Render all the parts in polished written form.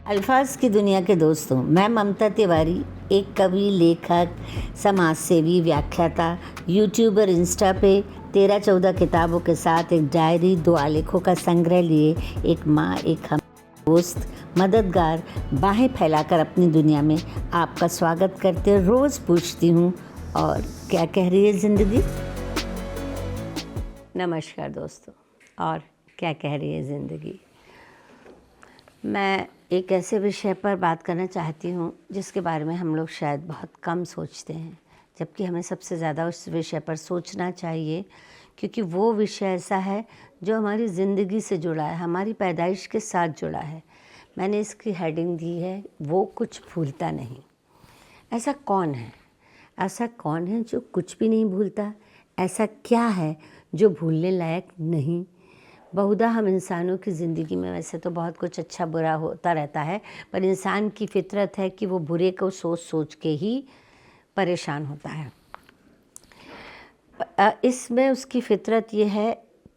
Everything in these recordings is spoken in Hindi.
अल्फाज की दुनिया के दोस्तों, मैं ममता तिवारी, एक कवि, लेखक, समाज सेवी, व्याख्याता, यूट्यूबर, इंस्टा पे 13-14 किताबों के साथ एक डायरी, 2 आलेखों का संग्रह लिए एक माँ, एक हम दोस्त, मददगार, बाहें फैलाकर अपनी दुनिया में आपका स्वागत करते रोज़ पूछती हूँ, और क्या कह रही है ज़िंदगी। नमस्कार दोस्तों, और क्या कह रही है ज़िंदगी। मैं एक ऐसे विषय पर बात करना चाहती हूँ जिसके बारे में हम लोग शायद बहुत कम सोचते हैं, जबकि हमें सबसे ज़्यादा उस विषय पर सोचना चाहिए, क्योंकि वो विषय ऐसा है जो हमारी ज़िंदगी से जुड़ा है, हमारी पैदाइश के साथ जुड़ा है। मैंने इसकी हेडिंग दी है, वो कुछ भूलता नहीं। ऐसा कौन है? ऐसा कौन है जो कुछ भी नहीं भूलता? ऐसा क्या है जो भूलने लायक नहीं? बहुधा हम इंसानों की ज़िंदगी में वैसे तो बहुत कुछ अच्छा बुरा होता रहता है, पर इंसान की फितरत है कि वो बुरे को सोच सोच के ही परेशान होता है। इसमें उसकी फितरत ये है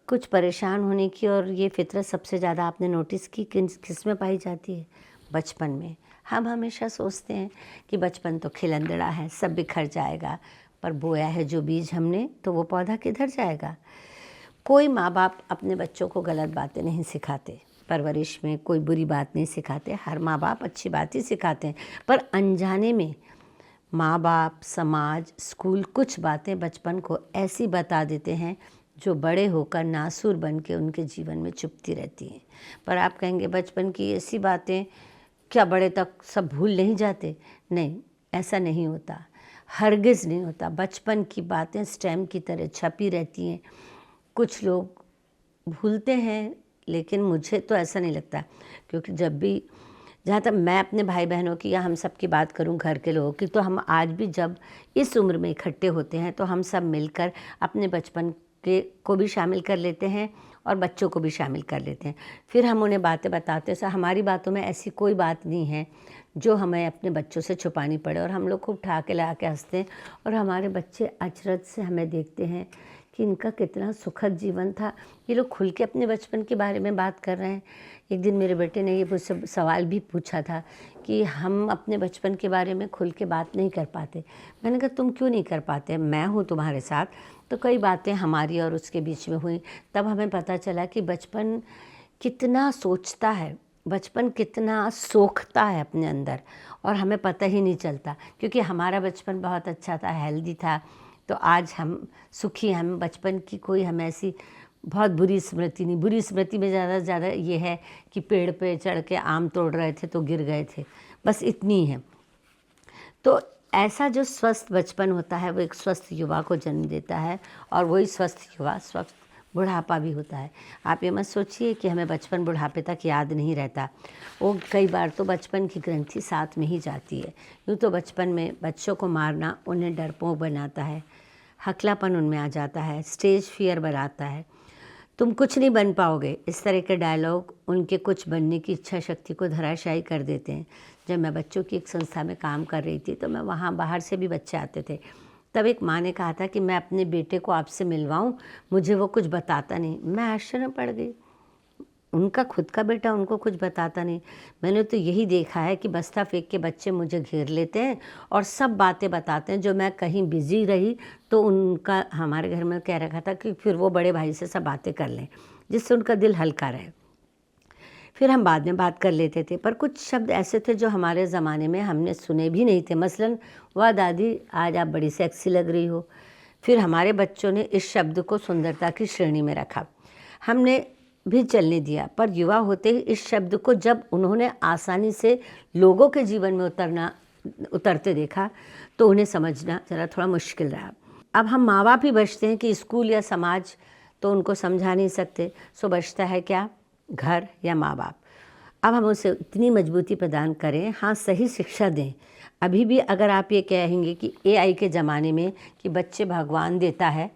कुछ परेशान होने की, और ये फितरत सबसे ज़्यादा आपने नोटिस की किस में पाई जाती है? बचपन में। हम हमेशा सोचते हैं कि बचपन तो खिलंदड़ा है, सब बिखर जाएगा, पर बोया है जो बीज हमने, तो वो पौधा किधर जाएगा। कोई माँ बाप अपने बच्चों को गलत बातें नहीं सिखाते, परवरिश में कोई बुरी बात नहीं सिखाते, हर माँ बाप अच्छी बात ही सिखाते हैं, पर अनजाने में माँ बाप, समाज, स्कूल कुछ बातें बचपन को ऐसी बता देते हैं जो बड़े होकर नासूर बन के उनके जीवन में चुभती रहती हैं। पर आप कहेंगे बचपन की ऐसी बातें क्या बड़े तक सब भूल नहीं जाते? नहीं, ऐसा नहीं होता, हरगिज़ नहीं होता। बचपन की बातें स्टैम्प की तरह छपी रहती हैं। कुछ लोग भूलते हैं, लेकिन मुझे तो ऐसा नहीं लगता, क्योंकि जब भी, जहाँ तक मैं अपने भाई बहनों की या हम सब की बात करूं, घर के लोगों की, तो हम आज भी जब इस उम्र में इकट्ठे होते हैं तो हम सब मिलकर अपने बचपन के को भी शामिल कर लेते हैं और बच्चों को भी शामिल कर लेते हैं। फिर हम उन्हें बातें बताते हैं। हमारी बातों में ऐसी कोई बात नहीं है जो हमें अपने बच्चों से छुपानी पड़े, और हम लोग खूब ठा के ला के हंसते हैं, और हमारे बच्चे अचरज से हमें देखते हैं कि इनका कितना सुखद जीवन था, ये लोग खुल के अपने बचपन के बारे में बात कर रहे हैं। एक दिन मेरे बेटे ने ये मुझसे सवाल भी पूछा था कि हम अपने बचपन के बारे में खुल के बात नहीं कर पाते। मैंने कहा तुम क्यों नहीं कर पाते? मैं हूँ तुम्हारे साथ। तो कई बातें हमारी और उसके बीच में हुई, तब हमें पता चला कि बचपन कितना सोचता है, बचपन कितना सोखता है अपने अंदर, और हमें पता ही नहीं चलता, क्योंकि हमारा बचपन बहुत अच्छा था, हेल्दी था, तो आज हम सुखी। हम बचपन की कोई हमें ऐसी बहुत बुरी स्मृति नहीं। बुरी स्मृति में ज़्यादा से ज़्यादा ये है कि पेड़ पे चढ़ के आम तोड़ रहे थे तो गिर गए थे, बस इतनी है। तो ऐसा जो स्वस्थ बचपन होता है वो एक स्वस्थ युवा को जन्म देता है, और वही स्वस्थ युवा स्वस्थ बुढ़ापा भी होता है। आप ये मत सोचिए कि हमें बचपन बुढ़ापे तक याद नहीं रहता, वो कई बार तो बचपन की ग्रंथि साथ में ही जाती है। यूँ तो बचपन में बच्चों को मारना उन्हें डरपोक बनाता है, हकलापन उनमें आ जाता है, स्टेज फियर बनाता है, तुम कुछ नहीं बन पाओगे, इस तरह के डायलॉग उनके कुछ बनने की इच्छा शक्ति को धराशायी कर देते हैं। जब मैं बच्चों की एक संस्था में काम कर रही थी, तो मैं वहाँ बाहर से भी बच्चे आते थे, तब एक माँ ने कहा था कि मैं अपने बेटे को आपसे मिलवाऊँ, मुझे वो कुछ बताता नहीं। मैं आश्चर्य में पड़ गई, उनका खुद का बेटा उनको कुछ बताता नहीं। मैंने तो यही देखा है कि बस्ता फेंक के बच्चे मुझे घेर लेते हैं और सब बातें बताते हैं। जो मैं कहीं बिजी रही तो उनका, हमारे घर में कह रखा था कि फिर वो बड़े भाई से सब बातें कर लें, जिससे उनका दिल हल्का रहे। फिर हम बाद में बात कर लेते थे, पर कुछ शब्द ऐसे थे जो हमारे ज़माने में हमने सुने भी नहीं थे। मसलन, वाह दादी आज आप बड़ी सेक्सी लग रही हो। फिर हमारे बच्चों ने इस शब्द को सुंदरता की श्रेणी में रखा, हमने भी चलने दिया, पर युवा होते ही इस शब्द को जब उन्होंने आसानी से लोगों के जीवन में उतरते देखा, तो उन्हें समझना जरा थोड़ा मुश्किल रहा। अब हम माँ बाप ही बचते हैं कि स्कूल या समाज तो उनको समझा नहीं सकते, सो बचता है क्या? घर या माँ बाप। अब हम उसे इतनी मजबूती प्रदान करें, हाँ सही शिक्षा दें। अभी भी अगर आप ये कहेंगे कि AI के ज़माने में कि बच्चे भगवान देता है,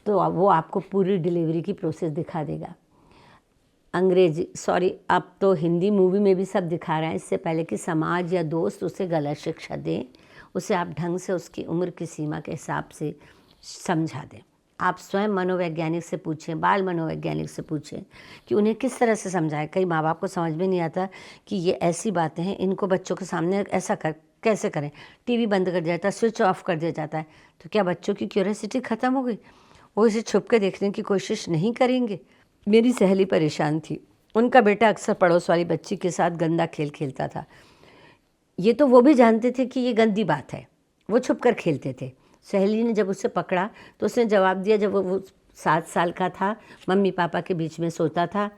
तो वो आपको पूरी डिलीवरी की प्रोसेस दिखा देगा। अब तो हिंदी मूवी में भी सब दिखा रहे हैं। इससे पहले कि समाज या दोस्त उसे गलत शिक्षा दें, उसे आप ढंग से उसकी उम्र की सीमा के हिसाब से समझा दें। आप स्वयं मनोवैज्ञानिक से पूछें, बाल मनोवैज्ञानिक से पूछें कि उन्हें किस तरह से समझाएं। कई माँ बाप को समझ में नहीं आता कि ये ऐसी बातें हैं, इनको बच्चों के सामने ऐसा कैसे करें। टीवी बंद कर दिया जाता है, स्विच ऑफ कर दिया जाता है, तो क्या बच्चों की क्यूरियोसिटी ख़त्म हो गई? वो इसे छुप के देखने की कोशिश नहीं करेंगे? मेरी सहेली परेशान थी, उनका बेटा अक्सर पड़ोस वाली बच्ची के साथ गंदा खेल खेलता था। ये तो वो भी जानते थे कि ये गंदी बात है, वो छुप कर खेलते थे। सहेली ने जब उसे पकड़ा तो उसने जवाब दिया, जब वो 7 साल का था, मम्मी पापा के बीच में सोता था,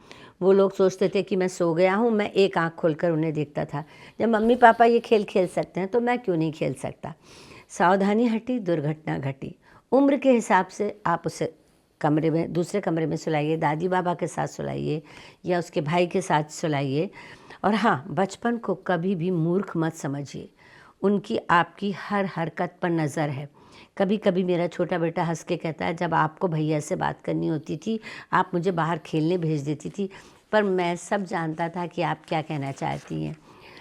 वो लोग सोचते थे कि मैं सो गया हूँ, मैं एक आँख खोलकर उन्हें देखता था। जब मम्मी पापा ये खेल खेल सकते हैं तो मैं क्यों नहीं खेल सकता। सावधानी हटी, दुर्घटना घटी। उम्र के हिसाब से आप उसे कमरे में, दूसरे कमरे में सुलाइए, दादी बाबा के साथ सुलाइए या उसके भाई के साथ सुलाइए। और हाँ, बचपन को कभी भी मूर्ख मत समझिए, उनकी आपकी हर हरकत पर नज़र है। कभी कभी मेरा छोटा बेटा हंस के कहता है, जब आपको भैया से बात करनी होती थी आप मुझे बाहर खेलने भेज देती थी, पर मैं सब जानता था कि आप क्या कहना चाहती हैं।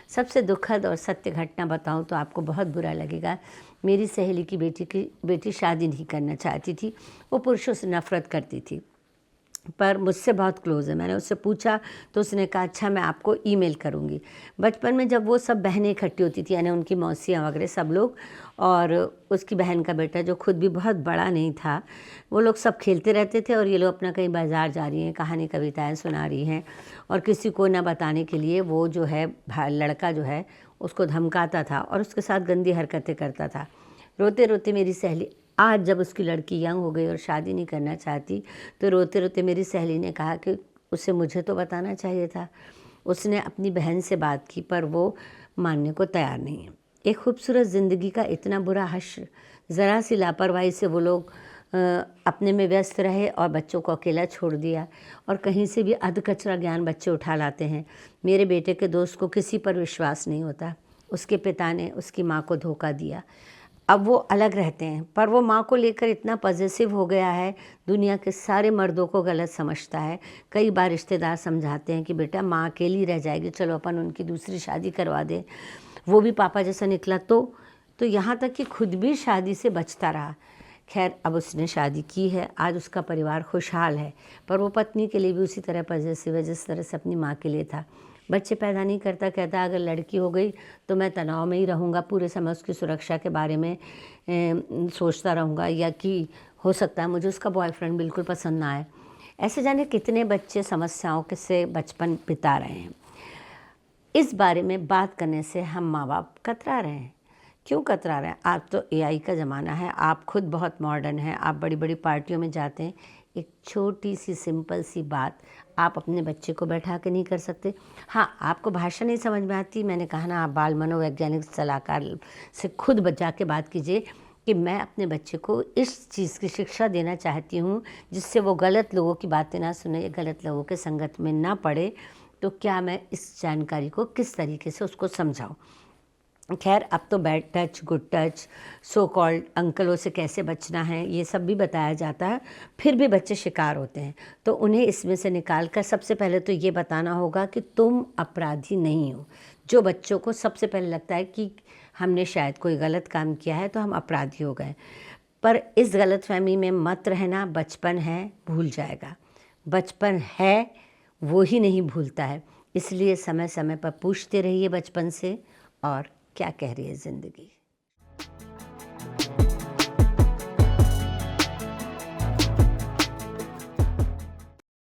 सबसे दुखद और सत्य घटना बताऊं तो आपको बहुत बुरा लगेगा। मेरी सहेली की बेटी शादी नहीं करना चाहती थी, वो पुरुषों से नफ़रत करती थी, पर मुझसे बहुत क्लोज़ है। मैंने उससे पूछा तो उसने कहा अच्छा मैं आपको ईमेल करूँगी। बचपन में जब वो सब बहनें इकट्ठी होती थी, यानी उनकी मौसियाँ वगैरह सब लोग, और उसकी बहन का बेटा जो खुद भी बहुत बड़ा नहीं था, वो लोग सब खेलते रहते थे और ये लोग अपना कहीं बाज़ार जा रही हैं, कहानी कविताएँ सुना रही हैं, और किसी को ना बताने के लिए वो जो है लड़का जो है उसको धमकाता था और उसके साथ गंदी हरकतें करता था। रोते रोते मेरी सहेली, आज जब उसकी लड़की यंग हो गई और शादी नहीं करना चाहती, तो रोते रोते मेरी सहेली ने कहा कि उसे मुझे तो बताना चाहिए था। उसने अपनी बहन से बात की पर वो मानने को तैयार नहीं है। एक खूबसूरत ज़िंदगी का इतना बुरा हश्र, ज़रा सी लापरवाही से वो लोग अपने में व्यस्त रहे और बच्चों को अकेला छोड़ दिया, और कहीं से भी अध कचरा ज्ञान बच्चे उठा लाते हैं। मेरे बेटे के दोस्त को किसी पर विश्वास नहीं होता। उसके पिता ने उसकी माँ को धोखा दिया, अब वो अलग रहते हैं, पर वो माँ को लेकर इतना पॉजिटिव हो गया है, दुनिया के सारे मर्दों को गलत समझता है। कई बार रिश्तेदार समझाते हैं कि बेटा माँ अकेली रह जाएगी, चलो अपन उनकी दूसरी शादी करवा दें, वो भी पापा जैसा निकला तो यहाँ तक कि खुद भी शादी से बचता रहा। खैर, अब उसने शादी की है, आज उसका परिवार खुशहाल है, पर वो पत्नी के लिए भी उसी तरह पॉजिटिव है जिस तरह से अपनी माँ के लिए था। बच्चे पैदा नहीं करता, कहता अगर लड़की हो गई तो मैं तनाव में ही रहूँगा, पूरे समय उसकी सुरक्षा के बारे में सोचता रहूँगा, या कि हो सकता है मुझे उसका बॉयफ्रेंड बिल्कुल पसंद ना आए। ऐसे जाने कितने बच्चे समस्याओं के से बचपन बिता रहे हैं। इस बारे में बात करने से हम माँ बाप कतरा रहे हैं। क्यों कतरा रहे हैं? आज तो एआई का ज़माना है, आप खुद बहुत मॉडर्न हैं, आप बड़ी बड़ी पार्टियों में जाते हैं, एक छोटी सी सिंपल सी बात आप अपने बच्चे को बैठा के नहीं कर सकते? हाँ, आपको भाषा नहीं समझ में आती, मैंने कहा ना, आप बाल मनोवैज्ञानिक सलाहकार से खुद बचा के बात कीजिए कि मैं अपने बच्चे को इस चीज़ की शिक्षा देना चाहती हूँ जिससे वो गलत लोगों की बातें ना सुने या गलत लोगों के संगत में ना पड़े, तो क्या मैं इस जानकारी को किस तरीके से उसको समझाऊँ। खैर, अब तो bad touch, good touch, so called अंकलों से कैसे बचना है ये सब भी बताया जाता है, फिर भी बच्चे शिकार होते हैं। तो उन्हें इसमें से निकाल कर सबसे पहले तो ये बताना होगा कि तुम अपराधी नहीं हो। जो बच्चों को सबसे पहले लगता है कि हमने शायद कोई गलत काम किया है तो हम अपराधी हो गए, पर इस गलतफहमी में मत रहना। बचपन है, भूल जाएगा। बचपन है, वो ही नहीं भूलता है। इसलिए समय समय पर पूछते रहिए बचपन से, और क्या कह रही है ज़िंदगी।